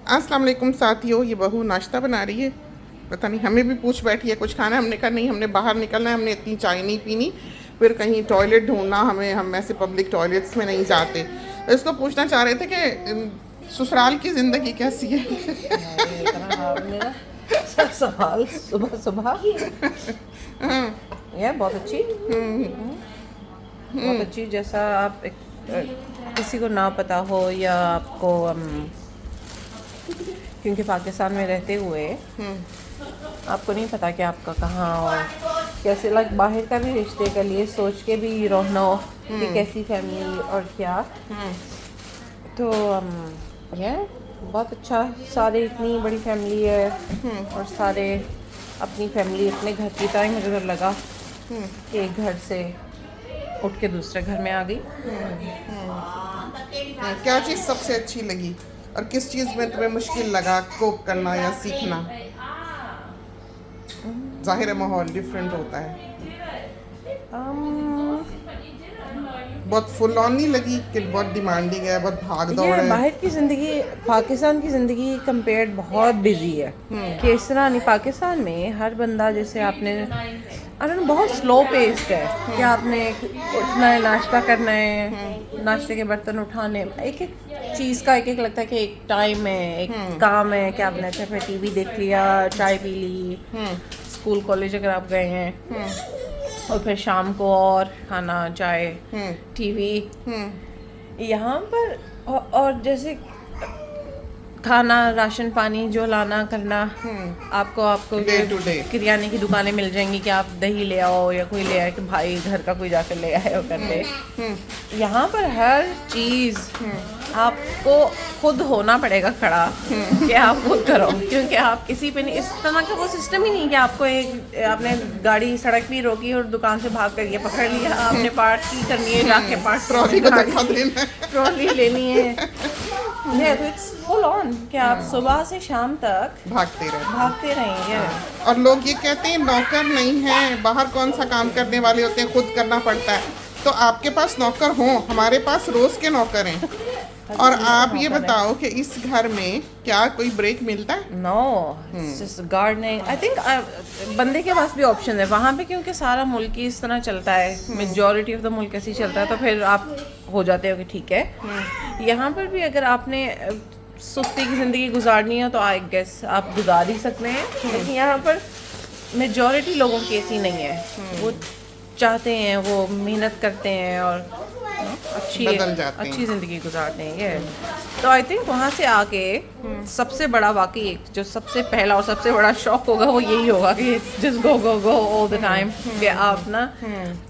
अस्सलाम वालेकुम साथियों, ये बहू नाश्ता बना रही है। पता नहीं हमें भी पूछ बैठी है कुछ खाना है। हमने कहा नहीं, हमने बाहर निकलना है, हमने इतनी चाय नहीं पीनी, फिर कहीं टॉयलेट ढूंढना, हम ऐसे पब्लिक टॉयलेट्स में नहीं जाते। तो इसको पूछना चाह रहे थे कि ससुराल की ज़िंदगी कैसी है। नहीं इतना हार्ड मेरा सब सवाल सुबह सुबह। ये बहुत अच्छी, बहुत अच्छी। जैसा आप किसी को ना पता हो या आपको क्योंकि पाकिस्तान में रहते हुए आपको नहीं पता कि आपका कहाँ और कैसे, लाइक बाहर का भी रिश्ते के लिए सोच के भी रोना हो कि कैसी फैमिली और क्या। तो ये बहुत अच्छा, सारे इतनी बड़ी फैमिली है और सारे अपनी फैमिली अपने घर की तरह ही। मुझे तो लगा कि एक घर से उठ के दूसरे घर में आ गई। क्या चीज़ सबसे अच्छी लगी और किस चीज़ में तुम्हें मुश्किल लगा कोप करना या सीखना? जाहिर है माहौल डिफरेंट होता है। बहुत फुल ऑन नहीं लगी कि बहुत डिमांडिंग है, बहुत भाग दौड़ ये है? बाहर की ज़िंदगी, पाकिस्तान की ज़िंदगी कंपेयर्ड बहुत बिजी है। कि इस तरह नहीं, पाकिस्तान में हर बंदा जैसे आपने बहुत स्लो पेस्ड है कि आपने उठना है, नाश्ता करना है, नाश्ते के बर्तन उठाने, एक एक चीज़ का एक एक लगता है कि एक टाइम है, एक काम है कि आपने अच्छा फिर टीवी देख लिया, चाय पी ली, स्कूल कॉलेज अगर आप गए हैं, और फिर शाम को और खाना, चाय, टीवी। यहाँ पर और जैसे खाना, राशन पानी जो लाना करना, आपको डे टू डे किराने की दुकानें मिल जाएंगी कि आप दही ले आओ या कोई ले आए कि भाई घर का कोई जाकर ले आए और कर ले। यहाँ पर हर चीज़ आपको खुद होना पड़ेगा खड़ा कि आप खुद करो, क्योंकि आप किसी पे नहीं, इस तरह का वो सिस्टम ही नहीं कि आपको आपने गाड़ी सड़क भी रोकी और दुकान से भाग कर ये पकड़ लिया, आपने पार्ट की करनी है, जाके पार्ट ट्रॉली को धक्का देना, ट्रॉली लेनी है। तो इट्स फुल ऑन कि आप सुबह से शाम तक भागते रहेंगे। और लोग ये कहते हैं नौकर नहीं है, बाहर कौन सा काम करने वाले होते हैं, खुद करना पड़ता है। तो आपके पास नौकर हो, हमारे पास रोज के नौकर हैं। और आप ये बताओ कि इस घर में क्या कोई ब्रेक मिलता है? No, just gardening. I think बंदे के पास भी ऑप्शन है वहाँ पे, क्योंकि सारा मुल्क ही इस तरह चलता है, मेजॉरिटी ऑफ द मुल्क ऐसे ही चलता है, तो फिर आप हो जाते हो कि ठीक है। यहाँ पर भी अगर आपने सुस्ती की ज़िंदगी गुजारनी है तो आई गेस आप गुजार ही सकते हैं, लेकिन यहाँ पर मेजॉरिटी लोगों की ऐसी नहीं है। वो चाहते हैं, वो मेहनत करते हैं और अच्छी ज़िंदगी गुजारते हैं ये। तो आई थिंक वहाँ से आके सबसे बड़ा, वाकई एक जो सबसे पहला और सबसे बड़ा शौक होगा वो यही होगा कि just go go go all the time. कि आप ना,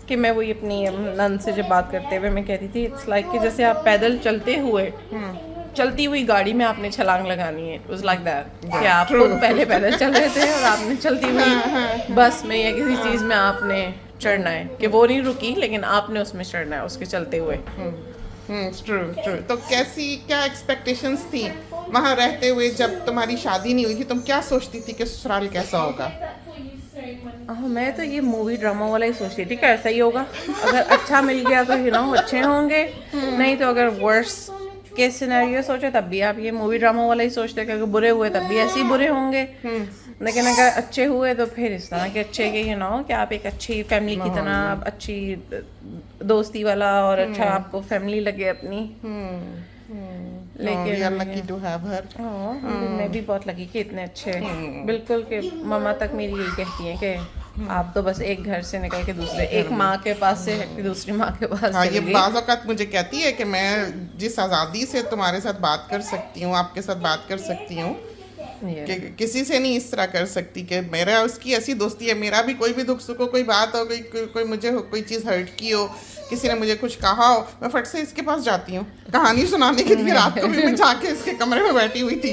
कि मैं वही अपनी नंद से जब बात करते हुए मैं कहती थी, इट्स लाइक कि जैसे आप पैदल चलते हुए चलती हुई गाड़ी में आपने छलांग लगानी है। इट वाज लाइक दैट कि आप खुद पहले पैदल चल रहे थे और आपने चलती हुई बस में या किसी चीज़ में आपने चढ़ना है, कि वो नहीं रुकी लेकिन आपने उसमें चढ़ना है उसके चलते हुए। True true. तो क्या एक्सपेक्टेशंस थी वहाँ रहते हुए? जब तुम्हारी शादी नहीं हुई थी तुम क्या सोचती थी कि ससुराल कैसा होगा? मैं तो ये मूवी ड्रामा वाला ही सोचती थी कि ऐसा ही होगा। अगर अच्छा मिल गया तो अच्छे होंगे, नहीं तो अगर वर्स के सिनेरियो सोचे तब भी आप ये मूवी ड्रामा वाला ही सोचते कि अगर बुरे हुए तब भी ऐसे ही बुरे होंगे। लेकिन अगर अच्छे हुए तो फिर इस तरह के अच्छे के कि आप एक अच्छी फैमिली की तरह, अच्छी दोस्ती वाला और अच्छा आपको फैमिली लगे अपनी। लेकिन मैं भी बहुत लगी कि इतने अच्छे, बिल्कुल कि मम्मा तक मेरी यही कहती हैं कि आप तो बस एक घर से निकल के दूसरे, एक माँ के पास से दूसरी माँ के पास। हाँ, ये बाज़ औक़ात मुझे कहती है कि मैं जिस आज़ादी से तुम्हारे साथ बात कर सकती हूँ, आपके साथ बात कर सकती हूँ, कि किसी से नहीं इस तरह कर सकती, कि मेरा उसकी ऐसी दोस्ती है, मेरा भी कोई भी दुख सुख हो, कोई बात हो, कोई मुझे कोई चीज़ हर्ट की हो, किसी ने मुझे कुछ कहा हो, मैं फट से इसके पास जाती हूँ कहानी सुनाने के लिए। रात को भी मैं जाके इसके कमरे में बैठी हुई थी,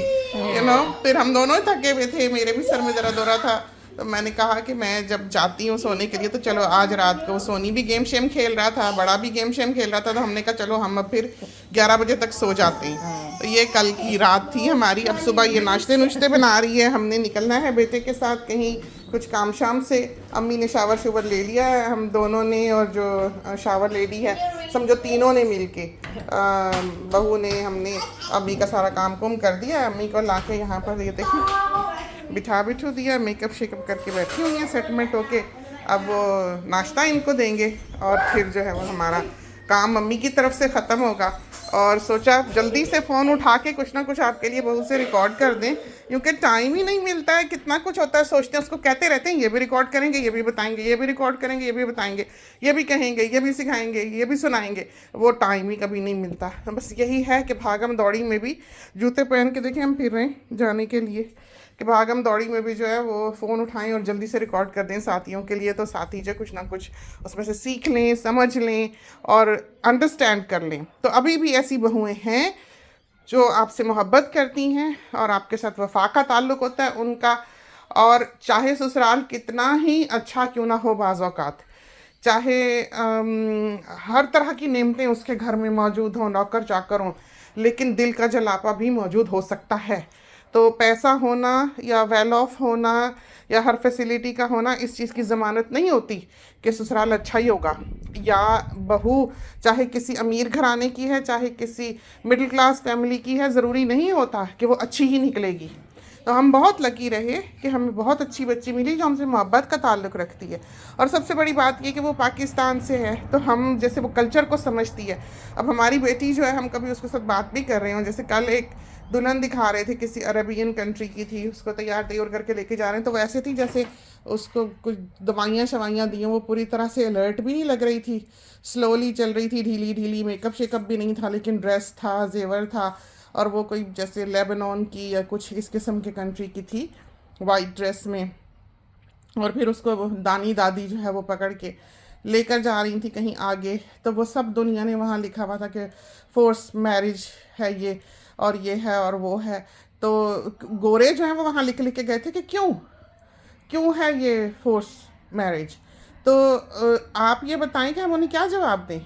फिर हम दोनों थके हुए थे, मेरे भी सर में दर्द हो रहा था, तो मैंने कहा कि मैं जब जाती हूँ सोने के लिए तो चलो आज रात को, सोनी भी गेम शेम खेल रहा था, बड़ा भी गेम शेम खेल रहा था, तो हमने कहा चलो हम अब फिर 11 बजे तक सो जाते हैं। तो ये कल की रात थी हमारी। अब सुबह ये नाश्ते नुश्ते बना रही है, हमने निकलना है बेटे के साथ कहीं कुछ काम शाम से। अम्मी ने शावर शुवर ले लिया है हम दोनों ने, और जो शावर लेडी है समझो तीनों ने मिलके बहू ने, हमने अम्मी का सारा काम कुम कर दिया, अम्मी को लाके यहाँ पर ये देखो बिठू दिया, मेकअप शेकअप करके बैठी हुई हैं सेटलमेंट होके। अब वो नाश्ता इनको देंगे और फिर जो है वो हमारा काम मम्मी की तरफ से ख़त्म होगा। और सोचा जल्दी से फ़ोन उठा के कुछ ना कुछ आपके लिए बहू से रिकॉर्ड कर दें, क्योंकि टाइम ही नहीं मिलता है। कितना कुछ होता है, सोचते हैं उसको कहते रहते हैं ये भी रिकॉर्ड करेंगे, ये भी बताएंगे, ये भी रिकॉर्ड करेंगे, ये भी बताएंगे, ये भी कहेंगे, ये भी सिखाएंगे, ये भी सुनाएंगे, वो टाइम ही कभी नहीं मिलता। बस यही है कि भागम दौड़ी में भी जूते पहन के देखें हम फिर रहे हैं जाने के लिए, कि भागम दौड़ी में भी जो है वो फ़ोन उठाएं और जल्दी से रिकॉर्ड कर दें साथियों के लिए, तो साथी जो कुछ ना कुछ उसमें से सीख लें, समझ लें और अंडरस्टैंड कर लें। तो अभी भी ऐसी बहुएं हैं जो आपसे मोहब्बत करती हैं और आपके साथ वफा का ताल्लुक़ होता है उनका, और चाहे ससुराल कितना ही अच्छा क्यों ना हो, बाज़ औक़ात चाहे हर तरह की नेमतें उसके घर में मौजूद हों, नौकर चाकर हों, लेकिन दिल का जलापा भी मौजूद हो सकता है। तो पैसा होना या वेल ऑफ होना या हर फैसिलिटी का होना इस चीज़ की ज़मानत नहीं होती कि ससुराल अच्छा ही होगा। या बहू चाहे किसी अमीर घराने की है, चाहे किसी मिडिल क्लास फैमिली की है, ज़रूरी नहीं होता कि वो अच्छी ही निकलेगी। तो हम बहुत लकी रहे कि हमें बहुत अच्छी बच्ची मिली जो हमसे मोहब्बत का ताल्लुक़ रखती है। और सबसे बड़ी बात ये कि वो पाकिस्तान से है, तो हम जैसे वो कल्चर को समझती है। अब हमारी बेटी जो है, हम कभी उसके साथ बात भी कर रहे हो, जैसे कल एक दुल्हन दिखा रहे थे, किसी अरबियन कंट्री की थी, उसको तैयार करके लेके जा रहे हैं, तो वैसे थी जैसे उसको कुछ दवाइयाँ शवाइयाँ दी, वो पूरी तरह से अलर्ट भी नहीं लग रही थी, स्लोली चल रही थी, ढीली ढीली, मेकअप शेकअप भी नहीं था, लेकिन ड्रेस था, जेवर था, और वो कोई जैसे लेबनान की या कुछ इस किस्म के कंट्री की थी, वाइट ड्रेस में। और फिर उसको दानी दादी जो है वो पकड़ के लेकर जा रही थी कहीं आगे, तो वो सब दुनिया ने वहाँ लिखा हुआ था कि फोर्स मैरिज है ये, और ये है और वो है। तो गोरे जो हैं वो वहाँ लिख के गए थे कि क्यों है ये फोर्स मैरिज। तो आप ये बताएं कि हम उन्हें क्या जवाब दें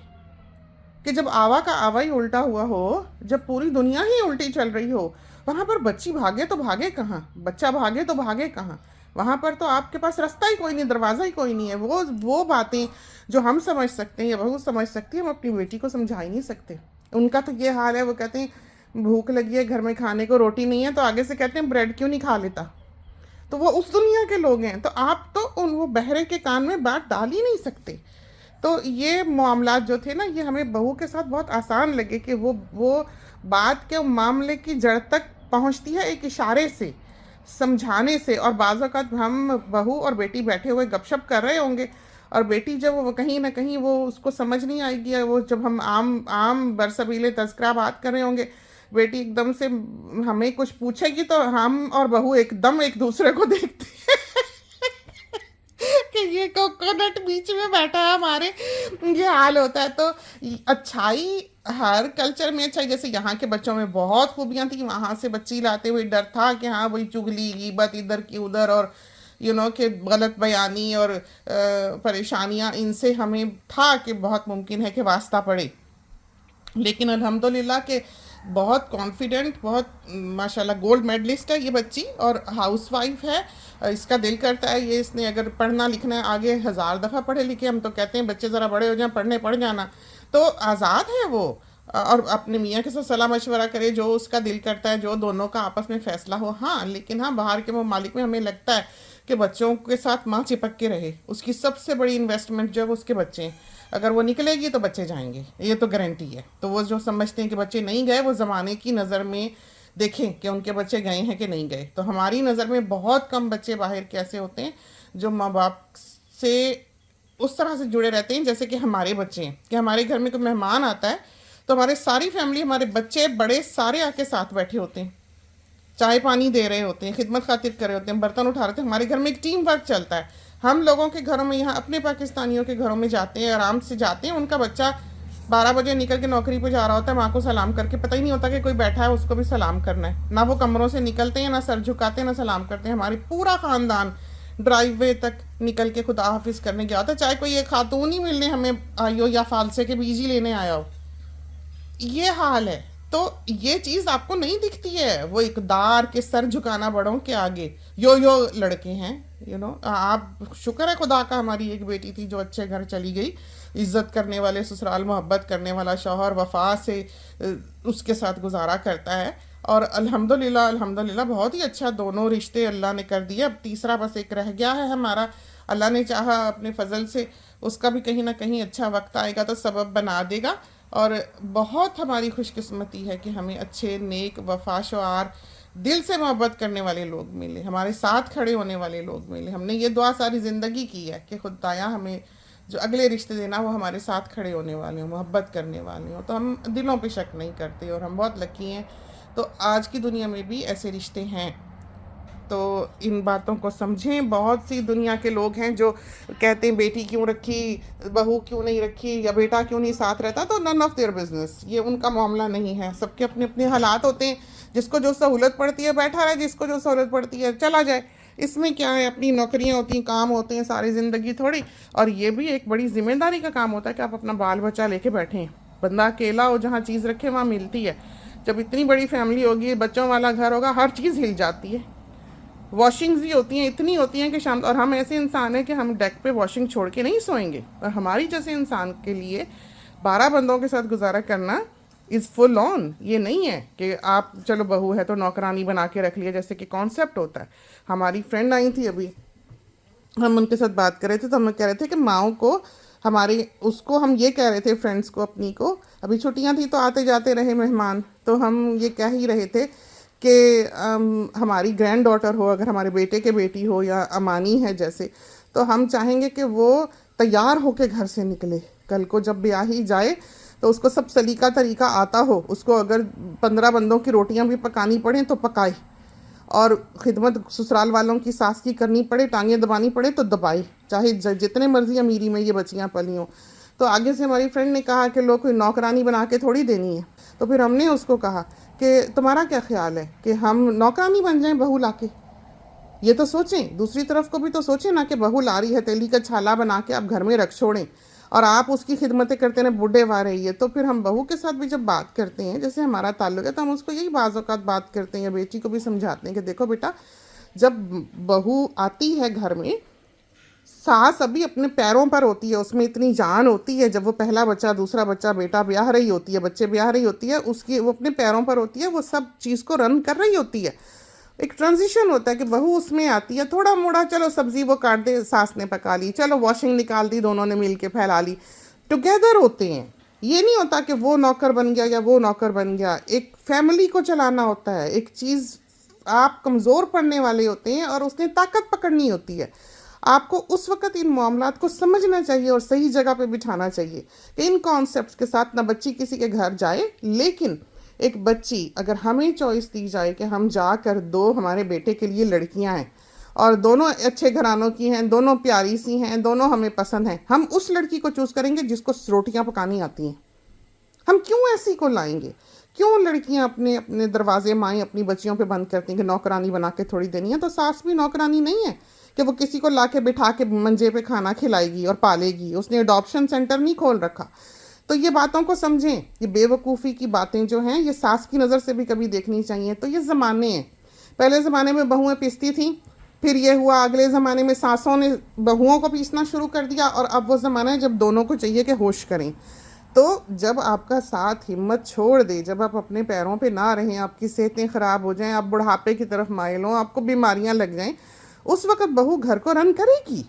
कि जब आवा का आवा ही उल्टा हुआ हो, जब पूरी दुनिया ही उल्टी चल रही हो, वहाँ पर बच्ची भागे तो भागे कहाँ, बच्चा भागे तो भागे कहाँ, वहाँ पर तो आपके पास रास्ता ही कोई नहीं, दरवाज़ा ही कोई नहीं है। वो बातें जो हम समझ सकते हैं या बहू समझ सकती है, हम अपनी बेटी को समझा ही नहीं सकते। उनका तो ये हाल है, वो कहते हैं भूख लगी है, घर में खाने को रोटी नहीं है, तो आगे से कहते हैं ब्रेड क्यों नहीं खा लेता। तो वो उस दुनिया के लोग हैं, तो आप तो वो बहरे के कान में बात डाल ही नहीं सकते। तो ये मामला जो थे ना, ये हमें बहू के साथ बहुत आसान लगे कि वो बात के मामले की जड़ तक पहुंचती है एक इशारे से, समझाने से। और बाज़ औक़ात हम बहू और बेटी बैठे हुए गपशप कर रहे होंगे, और बेटी जब वो कहीं ना कहीं वो उसको समझ नहीं आएगी, वो जब हम आम बरसबीले तज़किरा बात कर रहे होंगे, बेटी एकदम से हमें कुछ पूछेगी तो हम और बहू एकदम एक दूसरे को देखते हैं कि ये कोकोनट बीच में बैठा है हमारे, ये हाल होता है। तो अच्छाई हर कल्चर में अच्छाई, जैसे यहाँ के बच्चों में बहुत खूबियाँ थी, वहाँ से बच्ची लाते हुए डर था कि हाँ वही चुगली गीबत इधर की उधर, और कि गलत बयानी और परेशानियाँ, इनसे हमें था कि बहुत मुमकिन है कि वास्ता पड़े। लेकिन अल्हम्दुलिल्लाह के बहुत कॉन्फिडेंट, बहुत माशाल्लाह गोल्ड मेडलिस्ट है ये बच्ची, और हाउसवाइफ है। इसका दिल करता है ये, इसने अगर पढ़ना लिखना है आगे 1000 दफ़ा पढ़े लिखे, हम तो कहते हैं बच्चे ज़रा बड़े हो जाएं, पढ़ने पढ़ जाना, तो आज़ाद है वो, और अपने मियाँ के साथ सलाह मशवरा करे, जो उसका दिल करता है, जो दोनों का आपस में फ़ैसला हो। हाँ, लेकिन हाँ, बाहर के ममालिक में हमें लगता है कि बच्चों के साथ माँ चिपक के रहे, उसकी सबसे बड़ी इन्वेस्टमेंट जो है वो उसके बच्चे हैं। अगर वो निकलेगी तो बच्चे जाएंगे, ये तो गारंटी है। तो वो जो समझते हैं कि बच्चे नहीं गए, वो ज़माने की नज़र में देखें कि उनके बच्चे गए हैं कि नहीं गए। तो हमारी नज़र में बहुत कम बच्चे बाहर के ऐसे होते हैं जो माँ बाप से उस तरह से जुड़े रहते हैं जैसे कि हमारे बच्चे हैं। कि हमारे घर में कोई मेहमान आता है तो हमारे सारी फैमिली, हमारे बच्चे बड़े सारे आके साथ बैठे होते हैं, चाय पानी दे रहे होते हैं, खिदमत खातिर कर रहे होते हैं, बर्तन उठा रहे होते हैं। हमारे घर में एक टीम वर्क चलता है। हम लोगों के घरों में, यहाँ अपने पाकिस्तानियों के घरों में जाते हैं, आराम से जाते हैं, उनका बच्चा 12 बजे निकल के नौकरी पे जा रहा होता है, माँ को सलाम करके, पता ही नहीं होता कि कोई बैठा है उसको भी सलाम करना है। ना वो कमरों से निकलते हैं, ना सर झुकाते हैं, ना सलाम करते हैं। हमारी पूरा ख़ानदान ड्राइववे तक निकल के खुदा हाफिज़ करने गया होता है, चाहे कोई एक खातून ही मिलने हमें आई हो या फालसे के बीज ही लेने आया हो। ये हाल है। तो ये चीज आपको नहीं दिखती है, वो इकदार के सर झुकाना बड़ों के आगे, यो लड़के हैं, आप शुक्र है खुदा का, हमारी एक बेटी थी जो अच्छे घर चली गई, इज्जत करने वाले ससुराल, मोहब्बत करने वाला शौहर, वफा से उसके साथ गुजारा करता है, और अल्हम्दुलिल्लाह अल्हम्दुलिल्लाह बहुत ही अच्छा दोनों रिश्ते अल्लाह ने कर दिए। अब तीसरा बस एक रह गया है हमारा, अल्लाह ने चाहा अपने फजल से उसका भी कहीं ना कहीं अच्छा वक्त आएगा तो सबब बना देगा। और बहुत हमारी खुशकिस्मती है कि हमें अच्छे नेक वफा शुआर दिल से मोहब्बत करने वाले लोग मिले, हमारे साथ खड़े होने वाले लोग मिले। हमने ये दुआ सारी ज़िंदगी की है कि खुदाया हमें जो अगले रिश्ते देना वो हमारे साथ खड़े होने वाले हों, मोहब्बत करने वाले हों। तो हम दिलों पे शक नहीं करते और हम बहुत लकी हैं। तो आज की दुनिया में भी ऐसे रिश्ते हैं, तो इन बातों को समझें। बहुत सी दुनिया के लोग हैं जो कहते हैं बेटी क्यों रखी, बहू क्यों नहीं रखी, या बेटा क्यों नहीं साथ रहता, तो नन ऑफ देयर बिजनेस, ये उनका मामला नहीं है। सबके अपने अपने हालात होते हैं, जिसको जो सहूलत पड़ती है बैठा रहे, जिसको जो सहूलत पड़ती है चला जाए, इसमें क्या है। अपनी नौकरियां होती हैं, काम होते हैं, सारी ज़िंदगी थोड़ी। और ये भी एक बड़ी जिम्मेदारी का काम होता है कि आप अपना बाल बच्चा लेके बैठें। बंदा अकेला हो, जहाँ चीज़ रखे वहाँ मिलती है। जब इतनी बड़ी फैमिली होगी, बच्चों वाला घर होगा, हर चीज़ हिल जाती है। वॉशिंग्स भी होती हैं, इतनी होती हैं कि शाम, और हम ऐसे इंसान हैं कि हम डेक पे वॉशिंग छोड़ के नहीं सोएंगे। और हमारी जैसे इंसान के लिए 12 बंदों के साथ गुजारा करना इज़ फुल ऑन। ये नहीं है कि आप चलो बहू है तो नौकरानी बना के रख लिया, जैसे कि कॉन्सेप्ट होता है। हमारी फ्रेंड आई थी अभी, हम उनके साथ बात कर रहे थे, तो हम कह रहे थे कि माओ को हमारे, उसको हम ये कह रहे थे फ्रेंड्स को अपनी को, अभी छुट्टियां थी तो आते जाते रहे मेहमान, तो हम ये कह ही रहे थे कि हमारी ग्रैंड डॉटर हो, अगर हमारे बेटे के बेटी हो या अमानी है जैसे, तो हम चाहेंगे कि वो तैयार होके घर से निकले। कल को जब ब्याही जाए तो उसको सब सलीका तरीका आता हो, उसको अगर 15 बंदों की रोटियां भी पकानी पड़े तो पकाए, और खिदमत ससुराल वालों की सास की करनी पड़े, टांगें दबानी पड़े तो दबाए, चाहे जितने मर्जी अमीरी में ये बच्चियाँ पली हों। तो आगे से हमारी फ्रेंड ने कहा कि लोग कोई नौकरानी बना के थोड़ी देनी है। तो फिर हमने उसको कहा कि तुम्हारा क्या ख्याल है कि हम नौकरानी बन जाएं बहू लाके? ये तो सोचें, दूसरी तरफ को भी तो सोचें ना, कि बहू ला रही है, तेली का छाला बना के आप घर में रख छोड़ें और आप उसकी खिदमतें करते रहे, बूढ़े वा रही है। तो फिर हम बहू के साथ भी जब बात करते हैं, जैसे हमारा ताल्लुक है, तो हम उसको यही बाज़ औक़ात बात करते हैं, या बेटी को भी समझाते हैं कि देखो बेटा, जब बहू आती है घर में, सास अभी अपने पैरों पर होती है, उसमें इतनी जान होती है। जब वो पहला बच्चा, दूसरा बच्चा, बेटा ब्याह रही होती है, बच्चे ब्याह रही होती है, उसकी वो अपने पैरों पर होती है, वो सब चीज़ को रन कर रही होती है। एक ट्रांजिशन होता है कि बहू उसमें आती है, थोड़ा मोड़ा, चलो सब्जी वो काट दे, सास ने पका ली, चलो वॉशिंग निकाल दी, दोनों ने मिल के फैला ली, टुगेदर होते हैं। ये नहीं होता कि वो नौकर बन गया या वो नौकर बन गया। एक फैमिली को चलाना होता है। एक चीज़, आप कमज़ोर पड़ने वाले होते हैं और उसने ताकत पकड़नी होती है। आपको उस वक़्त इन मामलात को समझना चाहिए और सही जगह पे बिठाना चाहिए कि इन कॉन्सेप्ट्स के साथ ना बच्ची किसी के घर जाए। लेकिन एक बच्ची, अगर हमें चॉइस दी जाए कि हम जाकर, दो हमारे बेटे के लिए लड़कियां हैं और दोनों अच्छे घरानों की हैं, दोनों प्यारी सी हैं, दोनों हमें पसंद हैं, हम उस लड़की को चूज़ करेंगे जिसको रोटियां पकानी आती हैं। हम क्यों ऐसी को लाएंगे? क्यों लड़कियां अपने अपने दरवाजे माएँ अपनी बच्चियों पे बंद करती हैं कि नौकरानी बना के थोड़ी देनी है? तो सास भी नौकरानी नहीं है कि वो किसी को ला के बिठा के मंजे पे खाना खिलाएगी और पालेगी। उसने अडॉप्शन सेंटर नहीं खोल रखा। तो ये बातों को समझें। ये बेवकूफ़ी की बातें जो हैं, ये सास की नज़र से भी कभी देखनी चाहिए। तो ये ज़माने हैं। पहले ज़माने में बहुएं पीसती थीं, फिर ये हुआ अगले ज़माने में सासों ने बहुओं को पीसना शुरू कर दिया, और अब वो ज़माना है जब दोनों को चाहिए कि होश करें। तो जब आपका साथ हिम्मत छोड़ दे, जब आप अपने पैरों पे ना रहें, आपकी सेहतें ख़राब हो जाएं, आप बुढ़ापे की तरफ माइल हों, आपको बीमारियां लग जाएं, उस वक़्त बहू घर को रन करेगी?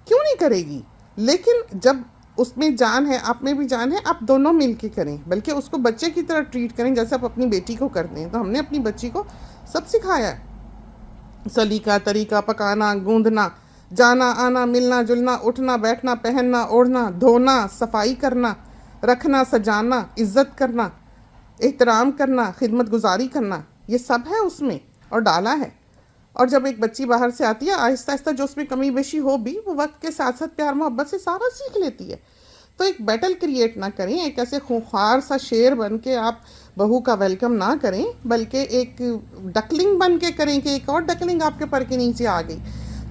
क्यों नहीं करेगी? लेकिन जब उसमें जान है, आप में भी जान है, आप दोनों मिल के करें, बल्कि उसको बच्चे की तरह ट्रीट करें जैसे आप अपनी बेटी को करते हैं। तो हमने अपनी बच्ची को सब सिखाया है, सलीका तरीका, पकाना, गूंदना, जाना आना, मिलना जुलना, उठना बैठना, पहनना ओढ़ना, धोना, सफाई करना, रखना, सजाना, इज्जत करना, एहतराम करना, खिदमत गुजारी करना, ये सब है उसमें और डाला है। और जब एक बच्ची बाहर से आती है, आहिस्ता आहिस्ता जो उसमें कमी बेशी हो भी, वो वक्त के साथ साथ प्यार मोहब्बत से सारा सीख लेती है। तो एक बैटल क्रिएट ना करें, एक ऐसे खूंखार सा शेर बन के आप बहू का वेलकम ना करें, बल्कि एक डकलिंग बन के करें कि एक और डकलिंग आपके पर के नीचे आ गई।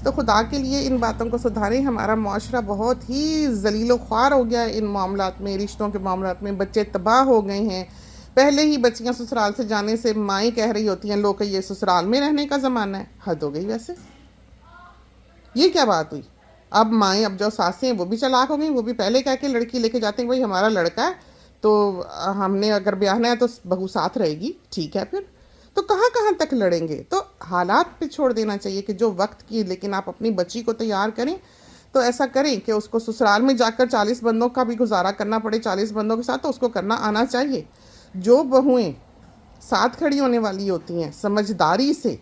तो खुदा के लिए इन बातों को सुधारें। हमारा मुआशरा बहुत ही जलीलो ख्वार हो गया है इन मामलात में, रिश्तों के मामलात में। बच्चे तबाह हो गए हैं, पहले ही बच्चियां ससुराल से जाने से माएँ कह रही होती हैं लो कि ये ससुराल में रहने का ज़माना है। हद हो गई वैसे, ये क्या बात हुई। अब माएँ, अब जो सासें हैं वो भी चालाक हो गई, वो भी पहले कह के लड़की लेके जाते हैं भाई हमारा लड़का है तो हमने अगर ब्याहना है तो बहू साथ रहेगी, ठीक है। फिर तो कहाँ कहाँ तक लड़ेंगे। तो हालात पे छोड़ देना चाहिए कि जो वक्त की, लेकिन आप अपनी बच्ची को तैयार करें तो ऐसा करें कि उसको ससुराल में जाकर 40 बंदों का भी गुजारा करना पड़े 40 बंदों के साथ, तो उसको करना आना चाहिए। जो बहुएं साथ खड़ी होने वाली होती हैं समझदारी से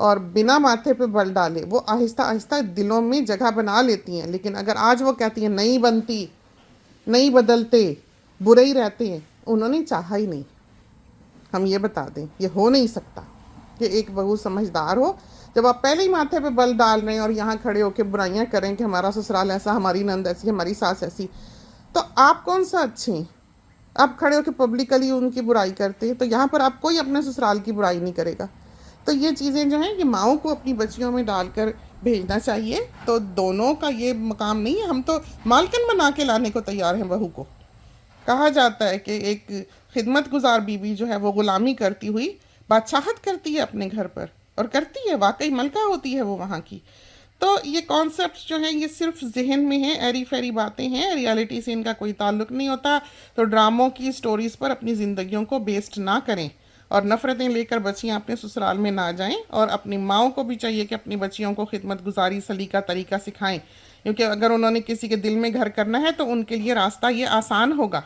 और बिना माथे पे बल डाले, वो आहिस्ता आहिस्ता दिलों में जगह बना लेती हैं। लेकिन अगर आज वो कहती हैं नहीं बनती, नहीं बदलते, बुरे ही रहते हैं, उन्होंने चाहा ही नहीं। हम ये बता दें, ये हो नहीं सकता कि एक बहू समझदार हो। जब आप पहले ही माथे पे बल डाल रहे हैं और यहाँ खड़े होकर बुराइयां करें कि हमारा ससुराल ऐसा, हमारी नंद ऐसी, हमारी सास ऐसी, तो आप कौन सा अच्छे हैं। आप खड़े होकर पब्लिकली उनकी बुराई करते हैं, तो यहाँ पर आप कोई अपने ससुराल की बुराई नहीं करेगा। तो ये चीज़ें जो हैं ये माओं को अपनी बच्चियों में डालकर भेजना चाहिए। तो दोनों का ये मकाम नहीं है, हम तो मालकिन बना के लाने को तैयार हैं बहू को। कहा जाता है कि एक खिदमत गुजार बीवी जो है वो गुलामी करती हुई बादशाहत करती है अपने घर पर, और करती है, वाकई मलका होती है वो वहाँ की। तो ये कॉन्सेप्ट्स जो हैं ये सिर्फ जहन में हैं, एरी फेरी बातें हैं, रियलिटी से इनका कोई ताल्लुक नहीं होता। तो ड्रामों की स्टोरीज़ पर अपनी ज़िंदगियों को बेस्ड ना करें और नफ़रतें लेकर बच्चियाँ अपने ससुराल में ना जाएं। और अपनी माओं को भी चाहिए कि अपनी बच्चियों को खिदमत गुजारी सलीका तरीका सिखाएं, क्योंकि अगर उन्होंने किसी के दिल में घर करना है तो उनके लिए रास्ता ये आसान होगा।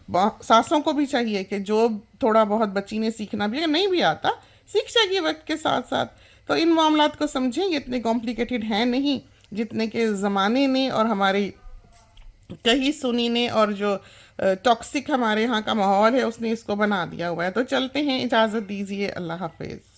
सासों को भी चाहिए कि जो थोड़ा बहुत बच्ची ने सीखना भी, अगर नहीं भी आता सीख जाएगी वक्त के साथ साथ। तो इन मामलात को समझें, ये इतने कॉम्प्लिकेटेड हैं नहीं जितने के ज़माने ने और हमारी कही सुनी ने और जो टॉक्सिक हमारे यहाँ का माहौल है उसने इसको बना दिया हुआ है। तो चलते हैं, इजाज़त दीजिए, अल्लाह हाफिज़।